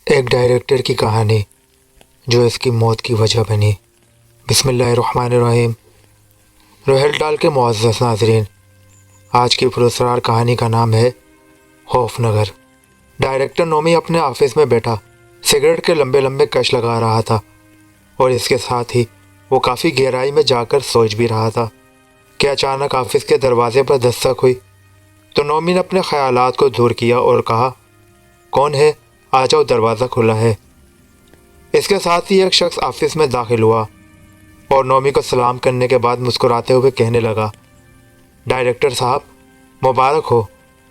ایک ڈائریکٹر کی کہانی جو اس کی موت کی وجہ بنی۔ بسم اللہ الرحمن الرحیم۔ روہیل ڈال کے معزز ناظرین، آج کی پراسرار کہانی کا نام ہے خوف نگر۔ ڈائریکٹر نومی اپنے آفس میں بیٹھا سگریٹ کے لمبے لمبے کش لگا رہا تھا اور اس کے ساتھ ہی وہ کافی گہرائی میں جا کر سوچ بھی رہا تھا کہ اچانک آفس کے دروازے پر دستک ہوئی تو نومی نے اپنے خیالات کو دور کیا اور کہا، کون ہے؟ آ جاؤ، دروازہ کھلا ہے۔ اس کے ساتھ ہی ایک شخص آفس میں داخل ہوا اور نومی کو سلام کرنے کے بعد مسکراتے ہوئے کہنے لگا، ڈائریکٹر صاحب مبارک ہو،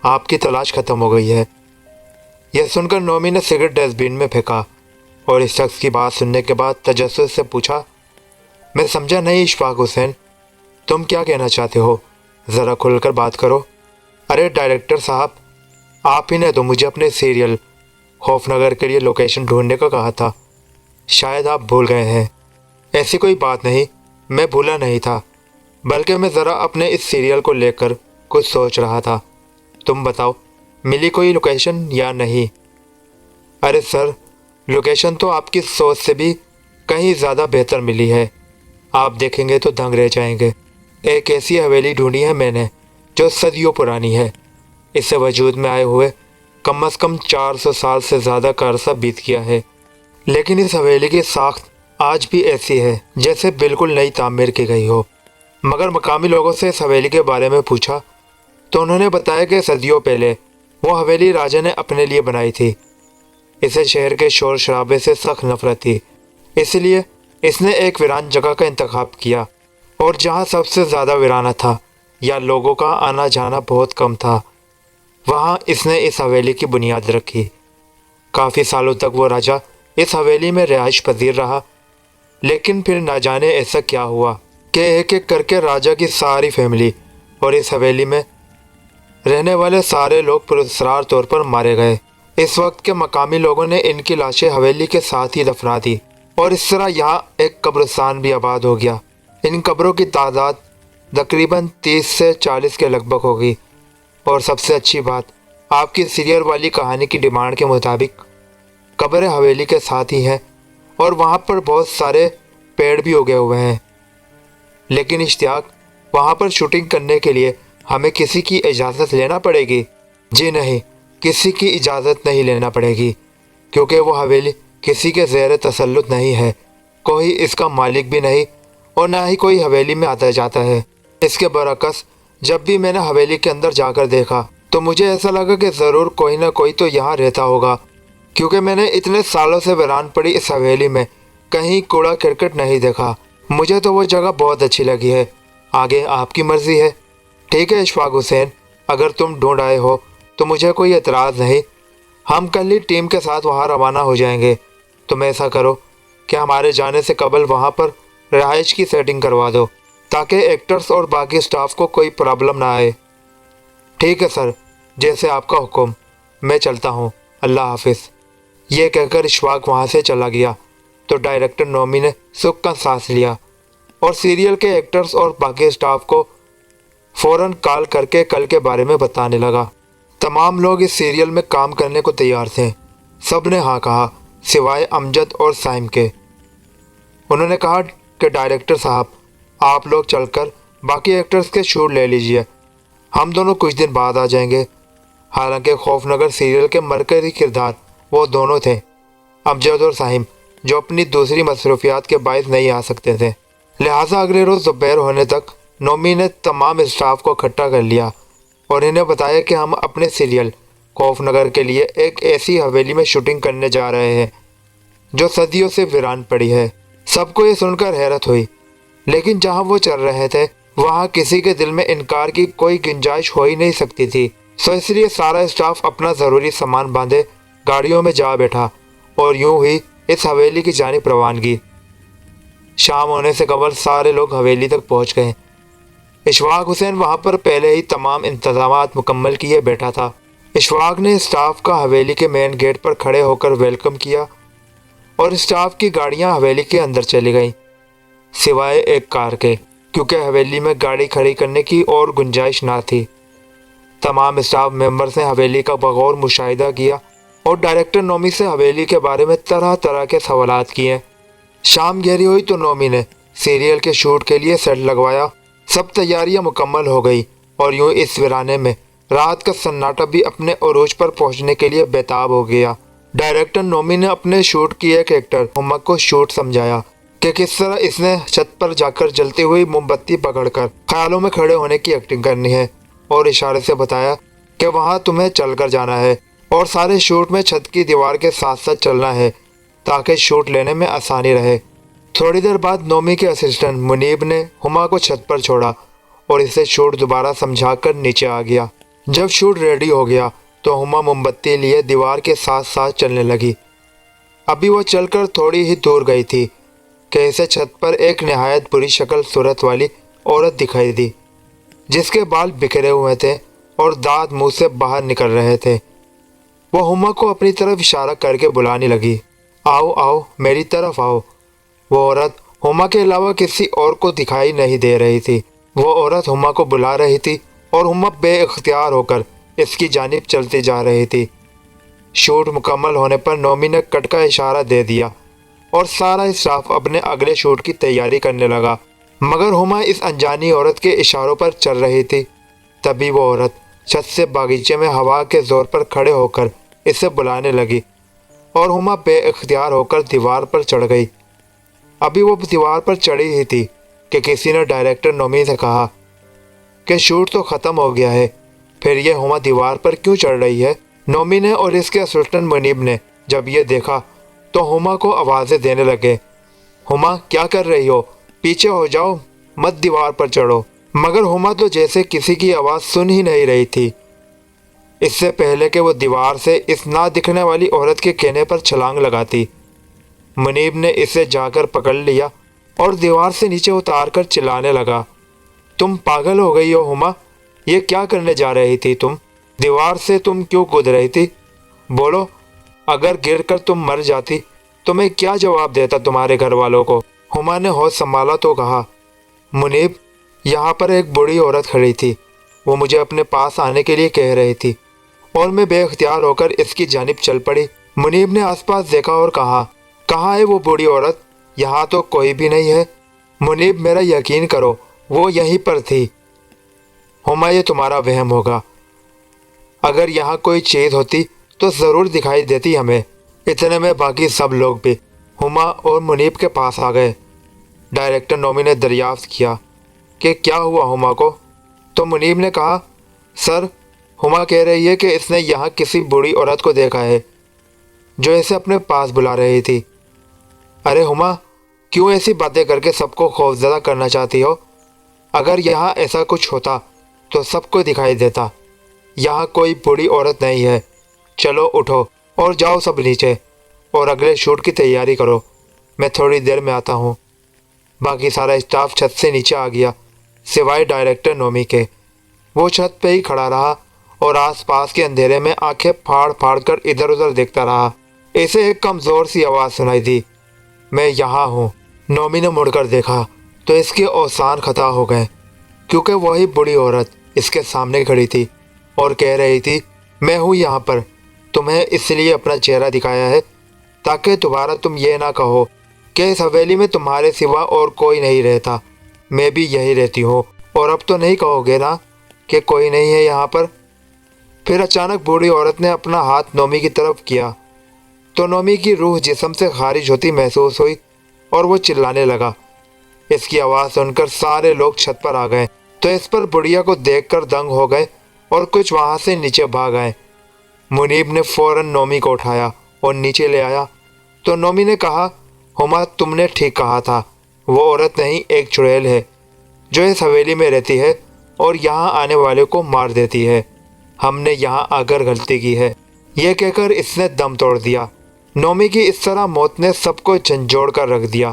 آپ کی تلاش ختم ہو گئی ہے۔ یہ سن کر نومی نے سگریٹ ڈسٹ بین میں پھینکا اور اس شخص کی بات سننے کے بعد تجسس سے پوچھا، میں سمجھا نہیں اشفاق حسین، تم کیا کہنا چاہتے ہو؟ ذرا کھل کر بات کرو۔ ارے ڈائریکٹر صاحب، آپ ہی نے تو مجھے اپنے سیریل خوف نگر کے لیے لوکیشن ڈھونڈنے کا کہا تھا، شاید آپ بھول گئے ہیں۔ ایسی کوئی بات نہیں، میں بھولا نہیں تھا، بلکہ میں ذرا اپنے اس سیریل کو لے کر کچھ سوچ رہا تھا۔ تم بتاؤ، ملی کوئی لوکیشن یا نہیں؟ ارے سر، لوکیشن تو آپ کی سوچ سے بھی کہیں زیادہ بہتر ملی ہے، آپ دیکھیں گے تو دنگ رہ جائیں گے۔ ایک ایسی حویلی ڈھونڈی ہے میں نے جو صدیوں پرانی ہے، اس سے وجود میں آئے ہوئے کم از کم 400 سال سے زیادہ کا عرصہ بیت گیا ہے، لیکن اس حویلی کی ساخت آج بھی ایسی ہے جیسے بالکل نئی تعمیر کی گئی ہو۔ مگر مقامی لوگوں سے اس حویلی کے بارے میں پوچھا تو انہوں نے بتایا کہ صدیوں پہلے وہ حویلی راجا نے اپنے لیے بنائی تھی۔ اسے شہر کے شور شرابے سے سخت نفرت تھی، اس لیے اس نے ایک ویران جگہ کا انتخاب کیا، اور جہاں سب سے زیادہ ویرانہ تھا یا لوگوں کا آنا جانا بہت کم تھا، وہاں اس نے اس حویلی کی بنیاد رکھی۔ کافی سالوں تک وہ راجا اس حویلی میں رہائش پذیر رہا، لیکن پھر نہ جانے ایسا کیا ہوا کہ ایک ایک کر کے راجا کی ساری فیملی اور اس حویلی میں رہنے والے سارے لوگ پراسرار طور پر مارے گئے۔ اس وقت کے مقامی لوگوں نے ان کی لاشیں حویلی کے ساتھ ہی دفنا دی، اور اس طرح یہاں ایک قبرستان بھی آباد ہو گیا۔ ان قبروں کی تعداد تقریباً 30 سے 40 کے لگ بھگ ہوگی، اور سب سے اچھی بات، آپ کی سیریل والی کہانی کی ڈیمانڈ کے مطابق قبر حویلی کے ساتھ ہی ہے، اور وہاں پر بہت سارے پیڑ بھی اگے ہوئے ہیں۔ لیکن اشتیاق، وہاں پر شوٹنگ کرنے کے لیے ہمیں کسی کی اجازت لینا پڑے گی؟ جی نہیں، کسی کی اجازت نہیں لینا پڑے گی، کیونکہ وہ حویلی کسی کے زیر تسلط نہیں ہے، کوئی اس کا مالک بھی نہیں، اور نہ ہی کوئی حویلی میں آتا جاتا ہے۔ اس کے برعکس جب بھی میں نے حویلی کے اندر جا کر دیکھا تو مجھے ایسا لگا کہ ضرور کوئی نہ کوئی تو یہاں رہتا ہوگا، کیونکہ میں نے اتنے سالوں سے ویران پڑی اس حویلی میں کہیں کوڑا کرکٹ نہیں دیکھا۔ مجھے تو وہ جگہ بہت اچھی لگی ہے، آگے آپ کی مرضی ہے۔ ٹھیک ہے اشفاق حسین، اگر تم ڈھونڈ آئے ہو تو مجھے کوئی اعتراض نہیں، ہم کل ہی ٹیم کے ساتھ وہاں روانہ ہو جائیں گے۔ تم ایسا کرو کہ ہمارے جانے سے قبل وہاں پر رہائش کی سیٹنگ کروا دو، تاکہ ایکٹرز اور باقی سٹاف کو کوئی پرابلم نہ آئے۔ ٹھیک ہے سر، جیسے آپ کا حکم، میں چلتا ہوں، اللہ حافظ۔ یہ کہہ کر اشفاق وہاں سے چلا گیا تو ڈائریکٹر نومی نے سکھ کا سانس لیا اور سیریل کے ایکٹرز اور باقی سٹاف کو فوراً کال کر کے کل کے بارے میں بتانے لگا۔ تمام لوگ اس سیریل میں کام کرنے کو تیار تھے، سب نے ہاں کہا سوائے امجد اور سائم کے۔ انہوں نے کہا کہ ڈائریکٹر صاحب، آپ لوگ چل کر باقی ایکٹرز کے شوٹ لے لیجئے، ہم دونوں کچھ دن بعد آ جائیں گے۔ حالانکہ خوف نگر سیریل کے مرکزی کردار وہ دونوں تھے، امجد اور سائم، جو اپنی دوسری مصروفیات کے باعث نہیں آ سکتے تھے، لہٰذا اگلے روز دوپہر ہونے تک نومی نے تمام اسٹاف کو اکٹھا کر لیا اور انہیں بتایا کہ ہم اپنے سیریل خوف نگر کے لیے ایک ایسی حویلی میں شوٹنگ کرنے جا رہے ہیں جو صدیوں سے ویران پڑی ہے۔ سب کو یہ سن کر حیرت ہوئی، لیکن جہاں وہ چل رہے تھے وہاں کسی کے دل میں انکار کی کوئی گنجائش ہو ہی نہیں سکتی تھی، سو اس لیے سارا اسٹاف اپنا ضروری سامان باندھے گاڑیوں میں جا بیٹھا اور یوں ہی اس حویلی کی جانب روانگی۔ شام ہونے سے قبل سارے لوگ حویلی تک پہنچ گئے۔ اشفاق حسین وہاں پر پہلے ہی تمام انتظامات مکمل کیے بیٹھا تھا۔ اشفاق نے اسٹاف کا حویلی کے مین گیٹ پر کھڑے ہو کر ویلکم کیا اور اسٹاف کی گاڑیاں حویلی کے اندر چلی گئیں، سوائے ایک کار کے، کیونکہ حویلی میں گاڑی کھڑی کرنے کی اور گنجائش نہ تھی۔ تمام اسٹاف ممبرز نے حویلی کا بغور مشاہدہ کیا اور ڈائریکٹر نومی سے حویلی کے بارے میں طرح طرح کے سوالات کیے۔ شام گہری ہوئی تو نومی نے سیریل کے شوٹ کے لیے سیٹ لگوایا۔ سب تیاریاں مکمل ہو گئی اور یوں اس ویرانے میں رات کا سناٹا بھی اپنے عروج پر پہنچنے کے لیے بےتاب ہو گیا۔ ڈائریکٹر نومی نے اپنے شوٹ کی ایک ایکٹر ہما کو شوٹ سمجھایا کہ کس طرح اس نے چھت پر جا کر جلتی ہوئی موم بتی پکڑ کر خیالوں میں کھڑے ہونے کی ایکٹنگ کرنی ہے، اور اشارے سے بتایا کہ وہاں تمہیں چل کر جانا ہے اور سارے شوٹ میں چھت کی دیوار کے ساتھ ساتھ چلنا ہے تاکہ شوٹ لینے میں آسانی رہے۔ تھوڑی دیر بعد نومی کے اسسٹنٹ منیب نے ہما کو چھت پر چھوڑا اور اسے شوٹ دوبارہ سمجھا کر نیچے آ گیا۔ جب شوٹ ریڈی ہو گیا تو ہما موم بتی لیے دیوار کے ساتھ ساتھ چلنے لگی۔ ابھی وہ چل کر تھوڑی ہی دور گئی تھی کہ اسے چھت پر ایک نہایت بری شکل صورت والی عورت دکھائی دی، جس کے بال بکھرے ہوئے تھے اور دانت منہ سے باہر نکل رہے تھے۔ وہ ہما کو اپنی طرف اشارہ کر کے بلانے لگی، آؤ آؤ میری طرف آؤ۔ وہ عورت ہما کے علاوہ کسی اور کو دکھائی نہیں دے رہی تھی۔ وہ عورت ہما کو بلا رہی تھی اور ہما بے اختیار ہو کر اس کی جانب چلتی جا رہی تھی۔ شوٹ مکمل ہونے پر نومی نے کٹ کا اشارہ دے دیا اور سارا اسٹاف اپنے اگلے شوٹ کی تیاری کرنے لگا، مگر ہما اس انجانی عورت کے اشاروں پر چل رہی تھی۔ تبھی وہ عورت چھت سے باغیچے میں ہوا کے زور پر کھڑے ہو کر اسے بلانے لگی اور ہما بے اختیار ہو کر دیوار پر چڑھ گئی۔ ابھی وہ دیوار پر چڑھی ہی تھی کہ کسی نے ڈائریکٹر نومی سے کہا کہ شوٹ تو ختم ہو گیا ہے، پھر یہ ہما دیوار پر کیوں چڑھ رہی ہے؟ نومی نے اور اس کے اسسٹنٹ منیب نے جب یہ دیکھا تو ہما کو آوازیں دینے لگے، ہما کیا کر رہی ہو؟ پیچھے ہو جاؤ، مت دیوار پر چڑھو۔ مگر ہما تو جیسے کسی کی آواز سن ہی نہیں رہی تھی۔ اس سے پہلے کہ وہ دیوار سے اس نہ دکھنے والی عورت کے کہنے پر چھلانگ لگاتی، منیب نے اسے جا کر پکڑ لیا اور دیوار سے نیچے اتار کر چلانے لگا، تم پاگل ہو گئی ہو ہما، یہ کیا کرنے جا رہی تھی تم؟ دیوار سے تم کیوں کود رہی تھی؟ بولو، اگر گر کر تم مر جاتی تو میں کیا جواب دیتا تمہارے گھر والوں کو؟ ہما نے ہوش سنبھالا تو کہا، منیب، یہاں پر ایک بوڑھی عورت کھڑی تھی، وہ مجھے اپنے پاس آنے کے لیے کہہ رہی تھی اور میں بے اختیار ہو کر اس کی جانب چل پڑی۔ منیب نے آس پاس دیکھا اور کہا، کہاں ہے وہ بوڑھی عورت؟ یہاں تو کوئی بھی نہیں ہے۔ منیب، میرا یقین کرو، وہ یہیں پر تھی۔ ہما، یہ تمہارا وہم ہوگا، اگر یہاں کوئی چیز ہوتی تو ضرور دکھائی دیتی ہمیں۔ اتنے میں باقی سب لوگ بھی ہما اور منیب کے پاس آ گئے۔ ڈائریکٹر نومی نے دریافت کیا کہ کیا ہوا ہما کو؟ تو منیب نے کہا، سر، ہما کہہ رہی ہے کہ اس نے یہاں کسی بوڑھی عورت کو دیکھا ہے جو اسے اپنے پاس بلا رہی تھی۔ ارے ہما، کیوں ایسی باتیں کر کے سب کو خوفزدہ کرنا چاہتی ہو؟ اگر یہاں ایسا کچھ ہوتا تو سب کو دکھائی دیتا۔ یہاں کوئی بوڑھی عورت نہیں ہے۔ چلو اٹھو اور جاؤ سب نیچے اور اگلے شوٹ کی تیاری کرو، میں تھوڑی دیر میں آتا ہوں۔ باقی سارا اسٹاف چھت سے نیچے آ گیا سوائے ڈائریکٹر نومی کے۔ وہ چھت پہ ہی کھڑا رہا اور آس پاس کے اندھیرے میں آنکھیں پھاڑ پھاڑ کر ادھر ادھر دیکھتا رہا۔ اسے ایک کمزور سی آواز سنائی دی، میں یہاں ہوں۔ نومی نے مڑ کر دیکھا تو اس کے اوزان خطا ہو گئے، کیونکہ وہی بوڑھی عورت اس کے سامنے کھڑی تھی اور کہہ رہی تھی، میں ہوں یہاں پر، تمہیں اس لیے اپنا چہرہ دکھایا ہے تاکہ دوبارہ تم یہ نہ کہو کہ اس حویلی میں تمہارے سوا اور کوئی نہیں رہتا، میں بھی یہی رہتی ہوں، اور اب تو نہیں کہو گے نا کہ کوئی نہیں ہے یہاں پر؟ پھر اچانک بوڑھی عورت نے اپنا ہاتھ نومی کی طرف کیا تو نومی کی روح جسم سے خارج ہوتی محسوس ہوئی اور وہ چلانے لگا۔ اس کی آواز سن کر سارے لوگ چھت پر آ گئے تو اس پر بڑھیا کو دیکھ کر دنگ ہو گئے اور کچھ وہاں سے نیچے بھاگ آئے۔ منیب نے فوراً نومی کو اٹھایا اور نیچے لے آیا تو نومی نے کہا، ہما، تم نے ٹھیک کہا تھا، وہ عورت نہیں، ایک چڑیل ہے جو اس حویلی میں رہتی ہے اور یہاں آنے والے کو مار دیتی ہے۔ ہم نے یہاں آ کر غلطی کی ہے۔ یہ کہہ کر اس نے دم توڑ دیا۔ نومی کی اس طرح موت نے سب کو جھنجھوڑ کر رکھ دیا۔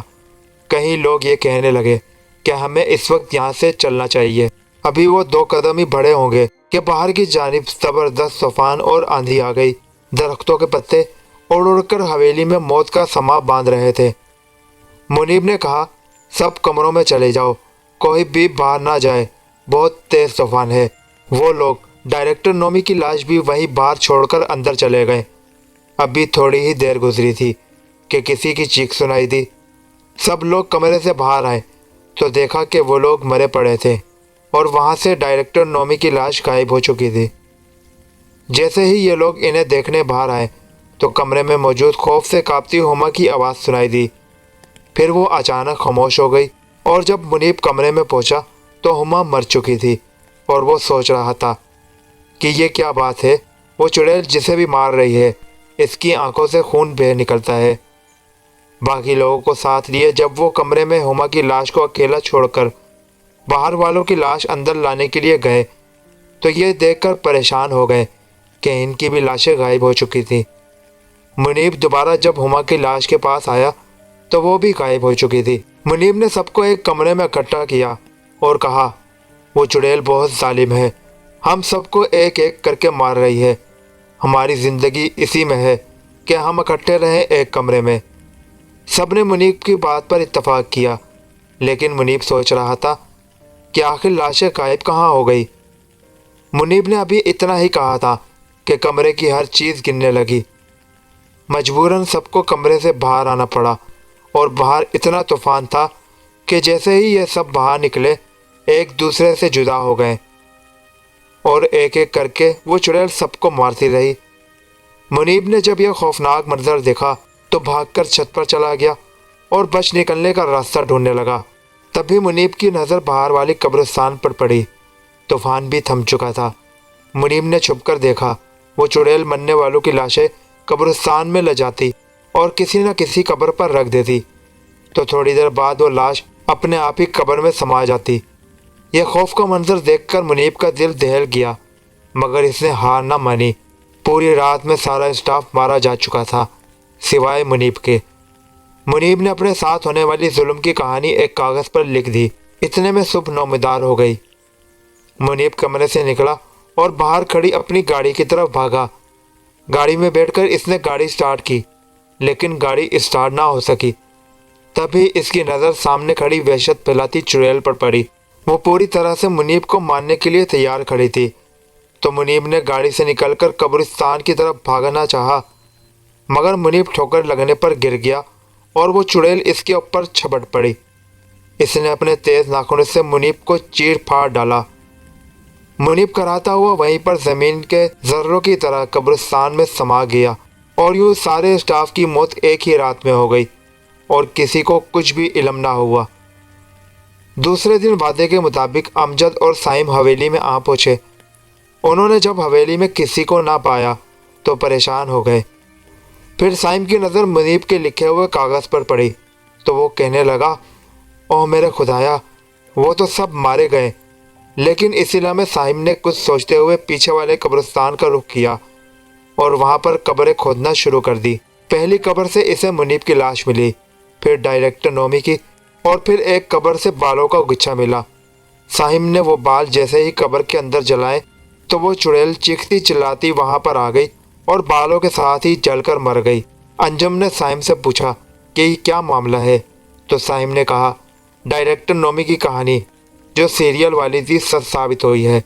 کہیں لوگ یہ کہنے لگے کہ ہمیں اس وقت یہاں سے چلنا چاہیے۔ ابھی وہ 2 قدم ہی بڑھے ہوں گے کہ باہر کی جانب زبردست طوفان اور آندھی آ گئی۔ درختوں کے پتے اڑ اڑ کر حویلی میں موت کا سما باندھ رہے تھے۔ منیب نے کہا، سب کمروں میں چلے جاؤ، کوئی بھی باہر نہ جائے، بہت تیز طوفان ہے۔ وہ لوگ ڈائریکٹر نومی کی لاش بھی وہیں باہر چھوڑ کر اندر چلے گئے۔ ابھی تھوڑی ہی دیر گزری تھی کہ کسی کی چیخ سنائی دی۔ سب لوگ کمرے سے باہر آئے تو دیکھا کہ وہ لوگ مرے پڑے تھے اور وہاں سے ڈائریکٹر نومی کی لاش غائب ہو چکی تھی۔ جیسے ہی یہ لوگ انہیں دیکھنے باہر آئے تو کمرے میں موجود خوف سے کانپتی ہما کی آواز سنائی دی۔ پھر وہ اچانک خاموش ہو گئی اور جب منیب کمرے میں پہنچا تو ہما مر چکی تھی اور وہ سوچ رہا تھا کہ یہ کیا بات ہے، وہ چڑیل جسے بھی مار رہی ہے اس کی آنکھوں سے خون بہہ نکلتا ہے۔ باقی لوگوں کو ساتھ لیے جب وہ کمرے میں ہما کی لاش کو اکیلا چھوڑ کر باہر والوں کی لاش اندر لانے کے لیے گئے تو یہ دیکھ کر پریشان ہو گئے کہ ان کی بھی لاشیں غائب ہو چکی تھیں۔ منیب دوبارہ جب ہما کی لاش کے پاس آیا تو وہ بھی غائب ہو چکی تھی۔ منیب نے سب کو ایک کمرے میں اکٹھا کیا اور کہا، وہ چڑیل بہت ظالم ہے، ہم سب کو ایک ایک کر کے مار رہی ہے۔ ہماری زندگی اسی میں ہے کہ ہم اکٹھے رہیں ایک کمرے میں۔ سب نے منیب کی بات پر اتفاق کیا، لیکن منیب سوچ رہا تھا کہ آخر لاشیں غائب کہاں ہو گئی۔ منیب نے ابھی اتنا ہی کہا تھا کہ کمرے کی ہر چیز گرنے لگی۔ مجبوراً سب کو کمرے سے باہر آنا پڑا اور باہر اتنا طوفان تھا کہ جیسے ہی یہ سب باہر نکلے ایک دوسرے سے جدا ہو گئے اور ایک ایک کر کے وہ چڑیل سب کو مارتی رہی۔ منیب نے جب یہ خوفناک منظر دیکھا تو بھاگ کر چھت پر چلا گیا اور بچ نکلنے کا راستہ ڈھونڈنے لگا۔ تبھی منیب کی نظر باہر والی قبرستان پر پڑی۔ طوفان بھی تھم چکا تھا۔ منیب نے چھپ کر دیکھا، وہ چڑیل مرنے والوں کی لاشیں قبرستان میں لے جاتی اور کسی نہ کسی قبر پر رکھ دیتی تو تھوڑی دیر بعد وہ لاش اپنے آپ ہی قبر میں سما جاتی۔ یہ خوف کا منظر دیکھ کر منیب کا دل دہل گیا، مگر اس نے ہار نہ مانی۔ پوری رات میں سارا اسٹاف مارا جا چکا تھا سوائے منیب کے۔ منیب نے اپنے ساتھ ہونے والی ظلم کی کہانی ایک کاغذ پر لکھ دی۔ اتنے میں صبح نومدار ہو گئی۔ منیب کمرے سے نکلا اور باہر کھڑی اپنی گاڑی کی طرف بھاگا۔ گاڑی میں بیٹھ کر اس نے گاڑی سٹارٹ کی، لیکن گاڑی سٹارٹ نہ ہو سکی۔ تبھی اس کی نظر سامنے کھڑی وحشت پھیلاتی چڑیل پر پڑی۔ وہ پوری طرح سے منیب کو مارنے کے لیے تیار کھڑی تھی تو منیب نے گاڑی سے نکل کر قبرستان کی طرف بھاگنا چاہا، مگر منیب ٹھوکر لگنے پر گر گیا اور وہ چڑیل اس کے اوپر چھپٹ پڑی۔ اس نے اپنے تیز ناخنوں سے منیب کو چیر پھاڑ ڈالا۔ منیب کراتا ہوا وہیں پر زمین کے ذروں کی طرح قبرستان میں سما گیا اور یوں سارے اسٹاف کی موت ایک ہی رات میں ہو گئی اور کسی کو کچھ بھی علم نہ ہوا۔ دوسرے دن وعدے کے مطابق امجد اور سائم حویلی میں آ پہنچے۔ انہوں نے جب حویلی میں کسی کو نہ پایا تو پریشان ہو گئے۔ پھر سائم کی نظر منیب کے لکھے ہوئے کاغذ پر پڑی تو وہ کہنے لگا، اوہ میرے خدایا، وہ تو سب مارے گئے۔ لیکن اسی لمحے سائم نے کچھ سوچتے ہوئے پیچھے والے قبرستان کا رخ کیا اور وہاں پر قبریں کھودنا شروع کر دی۔ پہلی قبر سے اسے منیب کی لاش ملی، پھر ڈائریکٹر نومی کی، اور پھر ایک قبر سے بالوں کا گچھا ملا۔ سائم نے وہ بال جیسے ہی قبر کے اندر جلائے تو وہ چڑیل چیختی چلاتی وہاں پر آ گئی اور بالوں کے ساتھ ہی جل کر مر گئی۔ انجم نے سائم سے پوچھا کہ یہ کیا معاملہ ہے تو سائم نے کہا، ڈائریکٹر نومی کی کہانی جو سیریل والی تھی سچ ثابت ہوئی ہے۔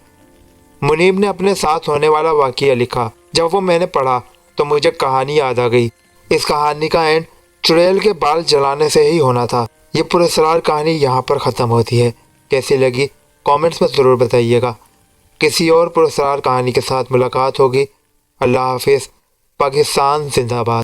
منیب نے اپنے ساتھ ہونے والا واقعہ لکھا۔ جب وہ میں نے پڑھا تو مجھے کہانی یاد آ گئی۔ اس کہانی کا اینڈ چڑیل کے بال جلانے سے ہی ہونا تھا۔ یہ پراسرار کہانی یہاں پر ختم ہوتی ہے۔ کیسی لگی کامنٹس میں ضرور بتائیے گا۔ کسی اور پراسرار کہانی کے ساتھ ملاقات ہوگی۔ اللہ حافظ۔ پاکستان زندہ باد۔